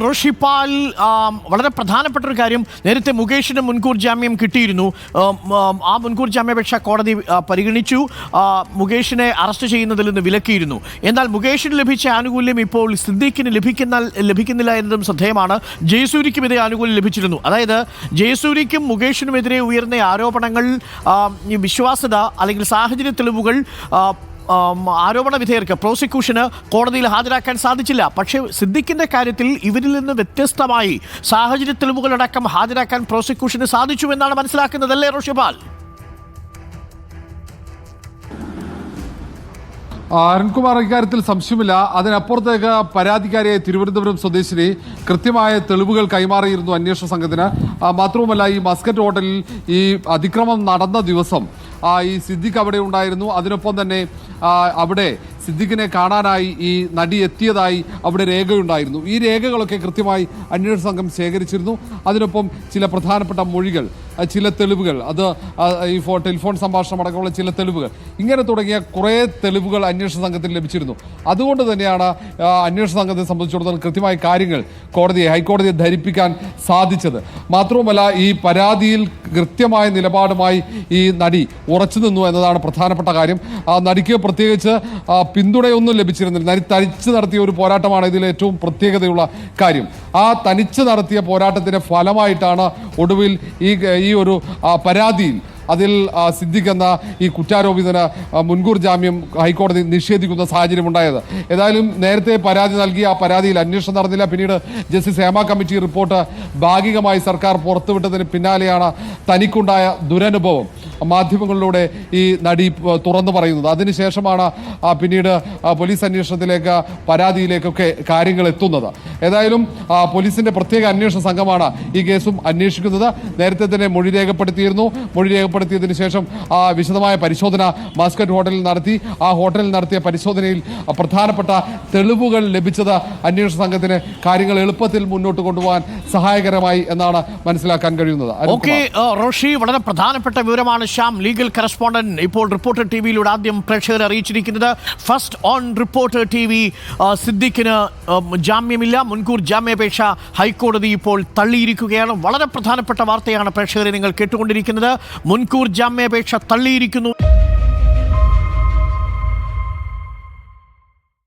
റോഷിപ്പാൽ വളരെ പ്രധാനപ്പെട്ട ഒരു കാര്യം, നേരത്തെ മുകേഷിന് മുൻകൂർ ജാമ്യം കിട്ടിയിരുന്നു. ആ മുൻകൂർ ജാമ്യാപേക്ഷ കോടതി പരിഗണിച്ചു. മുകേഷിനെ അറസ്റ്റ് ചെയ്യുന്നതിൽ നിന്ന് വിലക്കിയിരുന്നു. എന്നാൽ മുകേഷിന് ലഭിച്ച ആനുകൂല്യം ഇപ്പോൾ സിദ്ദീഖിന് ലഭിക്കുന്നില്ല എന്നതും ശ്രദ്ധേയമാണ്. ജയസൂര്യയ്ക്കും ഇതേ ആനുകൂല്യം ലഭിച്ചിരുന്നു. അതായത് ജയസൂര്യയ്ക്കും മുകേഷിനുമെതിരെ ഉയർന്ന ആരോപണങ്ങൾ, വിശ്വാസ്യത അല്ലെങ്കിൽ സാഹചര്യ തെളിവുകൾ ആരോപണ വിധേയർക്ക് പ്രോസിക്യൂഷന് കോടതിയിൽ ഹാജരാക്കാൻ സാധിച്ചില്ല. പക്ഷേ സിദ്ദീഖിന്റെ കാര്യത്തിൽ ഇവരിൽ നിന്ന് വ്യത്യസ്തമായി സാഹചര്യ തെളിവുകളടക്കം ഹാജരാക്കാൻ പ്രോസിക്യൂഷന് സാധിച്ചു എന്നാണ് മനസ്സിലാക്കുന്നത്, അല്ലേ റോഷിപ്പാൽ? അരുൺകുമാർ, ഇക്കാര്യത്തിൽ സംശയമില്ല. അതിനപ്പുറത്തേക്ക് പരാതിക്കാരിയായ തിരുവനന്തപുരം സ്വദേശിനി കൃത്യമായ തെളിവുകൾ കൈമാറിയിരുന്നു അന്വേഷണ സംഘത്തിന്. മാത്രവുമല്ല, ഈ മസ്കറ്റ് ഹോട്ടലിൽ ഈ അതിക്രമം നടന്ന ദിവസം ഈ സിദ്ദീഖ് അവിടെ ഉണ്ടായിരുന്നു. അതിനൊപ്പം തന്നെ അവിടെ സിദ്ദീഖിനെ കാണാനായി ഈ നടി എത്തിയതായി അവിടെ രേഖയുണ്ടായിരുന്നു. ഈ രേഖകളൊക്കെ കൃത്യമായി അന്വേഷണ സംഘം ശേഖരിച്ചിരുന്നു. അതിനൊപ്പം ചില പ്രധാനപ്പെട്ട മൊഴികൾ, ചില തെളിവുകൾ, അത് ഈ ടെലിഫോൺ സംഭാഷണം അടക്കമുള്ള ചില തെളിവുകൾ, ഇങ്ങനെ തുടങ്ങിയ കുറേ തെളിവുകൾ അന്വേഷണ സംഘത്തിന് ലഭിച്ചിരുന്നു. അതുകൊണ്ട് തന്നെയാണ് അന്വേഷണ സംഘത്തെ സംബന്ധിച്ചിടത്തോളം കൃത്യമായ കാര്യങ്ങൾ ഹൈക്കോടതിയെ ധരിപ്പിക്കാൻ സാധിച്ചത്. മാത്രവുമല്ല, ഈ പരാതിയിൽ കൃത്യമായ നിലപാടുമായി ഈ നടി ഉറച്ചു നിന്നു എന്നതാണ് പ്രധാനപ്പെട്ട കാര്യം. നടിക്ക് പ്രത്യേകിച്ച് പിന്തുണയൊന്നും ലഭിച്ചിരുന്നില്ല. നടി തനിച്ച് നടത്തിയ ഒരു പോരാട്ടമാണ് ഇതിൽ ഏറ്റവും പ്രത്യേകതയുള്ള കാര്യം. ആ തനിച്ച് നടത്തിയ പോരാട്ടത്തിന്റെ ഫലമായിട്ടാണ് ഒടുവിൽ ഈ ഒരു പരാതിയിൽ അതിൽ സിദ്ദീഖ് എന്ന ഈ കുറ്റാരോപിതന് മുൻകൂർ ജാമ്യം ഹൈക്കോടതി നിഷേധിക്കുന്ന സാഹചര്യം ഉണ്ടായത്. ഏതായാലും നേരത്തെ പരാതി നൽകി, ആ പരാതിയിൽ അന്വേഷണം നടന്നില്ല. പിന്നീട് ജസ്റ്റിസ് ഹേമ കമ്മിറ്റി റിപ്പോർട്ട് ഭാഗികമായി സർക്കാർ പുറത്തുവിട്ടതിന് പിന്നാലെയാണ് തനിക്കുണ്ടായ ദുരനുഭവം മാധ്യമങ്ങളിലൂടെ ഈ നടി തുറന്നു പറയുന്നത്. അതിനുശേഷമാണ് പിന്നീട് പോലീസ് അന്വേഷണത്തിലേക്ക്, പരാതിയിലേക്കൊക്കെ കാര്യങ്ങൾ എത്തുന്നത്. ഏതായാലും പോലീസിന്റെ പ്രത്യേക അന്വേഷണ സംഘമാണ് ഈ കേസും അന്വേഷിക്കുന്നത്. നേരത്തെ തന്നെ മൊഴി രേഖപ്പെടുത്തിയിരുന്നു. മൊഴി രേഖപ്പെടുത്തിയതിനു ശേഷം വിശദമായ പരിശോധന മസ്കറ്റ് ഹോട്ടലിൽ നടത്തി. ആ ഹോട്ടലിൽ നടത്തിയ പരിശോധനയിൽ പ്രധാനപ്പെട്ട തെളിവുകൾ ലഭിച്ചത് അന്വേഷണ സംഘത്തിന് കാര്യങ്ങൾ എളുപ്പത്തിൽ മുന്നോട്ട് കൊണ്ടുപോകാൻ സഹായകരമായി എന്നാണ് മനസ്സിലാക്കാൻ കഴിയുന്നത്. റോഷി, വളരെ പ്രധാനപ്പെട്ട വിവരമാണ് ശ്യാം, ലീഗൽ കറസ്പോണ്ടന്റ്, ഇപ്പോൾ റിപ്പോർട്ടർ ടിവിയിലൂടെ ആദ്യം പ്രേക്ഷകരെ അറിയിച്ചിരിക്കുന്നത്. ഫസ്റ്റ് ഓൺ റിപ്പോർട്ടർ ടിവി, സിദ്ദീഖിന് ജാമ്യമില്ല, മുൻകൂർ ജാമ്യാപേക്ഷ ഹൈക്കോടതി ഇപ്പോൾ തള്ളിയിരിക്കുകയാണ്. വളരെ പ്രധാനപ്പെട്ട വാർത്തയാണ് പ്രേക്ഷകരെ നിങ്ങൾ കേട്ടുകൊണ്ടിരിക്കുന്നത്. മുൻകൂർ ജാമ്യാപേക്ഷ തള്ളിയിരിക്കുന്നു